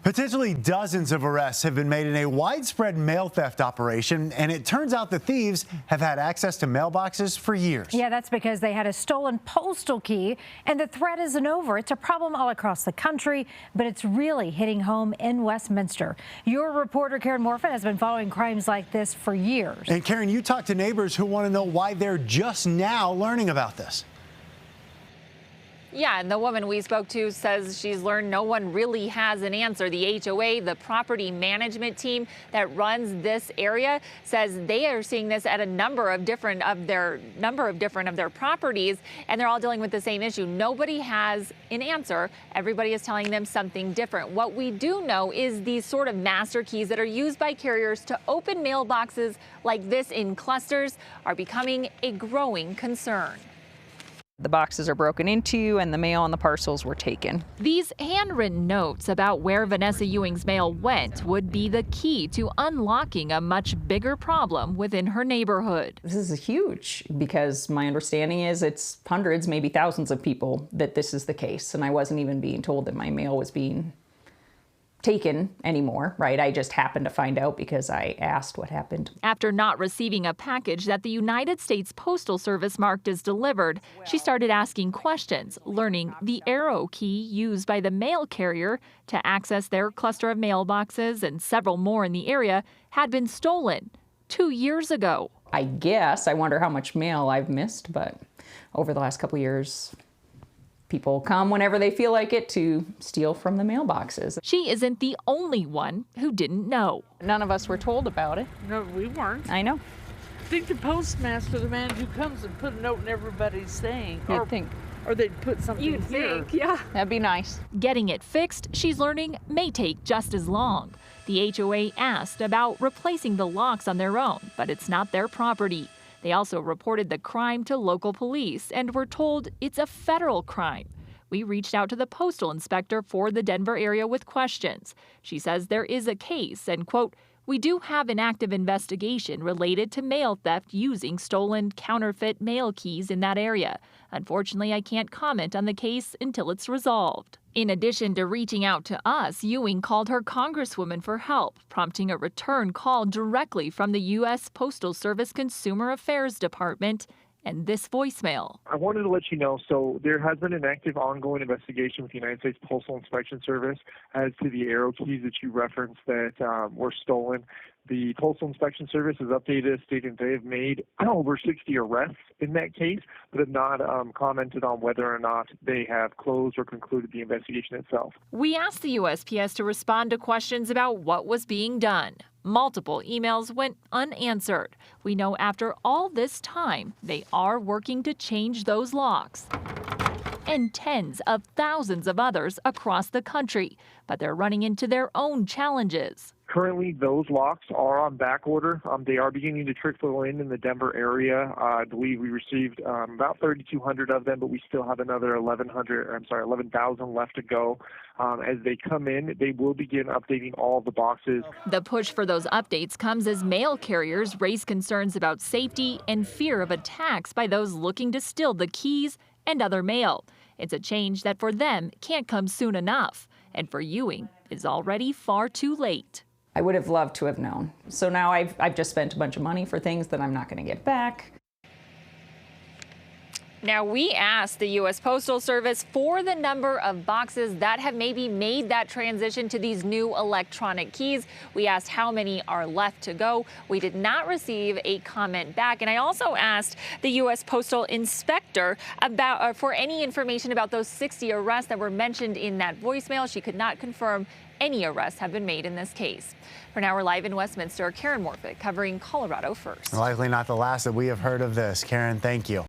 Potentially dozens of arrests have been made in a widespread mail theft operation, and it turns out the thieves have had access to mailboxes for years. Yeah, that's because they had a stolen postal key, and the threat isn't over. It's a problem all across the country, but it's really hitting home in Westminster. Your reporter, Karen Morfin, has been following crimes like this for years. And Karen, you talked to neighbors who want to know why they're just now learning about this. Yeah, and the woman we spoke to says she's learned no one really has an answer. The HOA, the property management team that runs this area, says they are seeing this at a number of different of their properties, and they're all dealing with the same issue. Nobody has an answer. Everybody is telling them something different. What we do know is these sort of master keys that are used by carriers to open mailboxes like this in clusters are becoming a growing concern. The boxes are broken into and the mail and the parcels were taken. These handwritten notes about where Vanessa Ewing's mail went would be the key to unlocking a much bigger problem within her neighborhood. This is huge because my understanding is it's hundreds, maybe thousands of people that this is the case. And I wasn't even being told that my mail was being taken anymore, right? I just happened to find out because I asked what happened. After not receiving a package that the United States Postal Service marked as delivered, she started asking questions, learning the arrow key used by the mail carrier to access their cluster of mailboxes and several more in the area had been stolen 2 years ago. I guess I wonder how much mail I've missed, but over the last couple of years, people come whenever they feel like it to steal from the mailboxes. She isn't the only one who didn't know. None of us were told about it. No, we weren't. I know. I think the postmaster, the man who comes and put a note in everybody's thing. You'd think. Or they'd put something You'd here. think, yeah. That'd be nice. Getting it fixed, she's learning, may take just as long. The HOA asked about replacing the locks on their own, but it's not their property. They also reported the crime to local police and were told it's a federal crime. We reached out to the postal inspector for the Denver area with questions. She says there is a case and, quote, "We do have an active investigation related to mail theft using stolen counterfeit mail keys in that area. Unfortunately, I can't comment on the case until it's resolved." In addition to reaching out to us, Ewing called her congresswoman for help, prompting a return call directly from the U.S. Postal Service Consumer Affairs Department and this voicemail. I wanted to let you know, so there has been an active ongoing investigation with the United States Postal Inspection Service as to the arrow keys that you referenced that were stolen. The Postal Inspection Service has updated us stating they have made over 60 arrests in that case, but have not commented on whether or not they have closed or concluded the investigation itself. We asked the USPS to respond to questions about what was being done. Multiple emails went unanswered. We know after all this time, they are working to change those locks and tens of thousands of others across the country, but they're running into their own challenges. Currently, those locks are on back order. They are beginning to trickle in the Denver area. I believe we received about 3,200 of them, but we still have another 11,000 left to go. As they come in, they will begin updating all the boxes. The push for those updates comes as mail carriers raise concerns about safety and fear of attacks by those looking to steal the keys and other mail. It's a change that for them can't come soon enough, and for Ewing is already far too late. I would have loved to have known. So now I've just spent a bunch of money for things that I'm not going to get back. Now, we asked the U.S. Postal Service for the number of boxes that have maybe made that transition to these new electronic keys. We asked how many are left to go. We did not receive a comment back. And I also asked the U.S. Postal Inspector about for any information about those 60 arrests that were mentioned in that voicemail. She could not confirm any arrests have been made in this case. For now, we're live in Westminster. Karen Morfin covering Colorado First. Likely not the last that we have heard of this. Karen, thank you.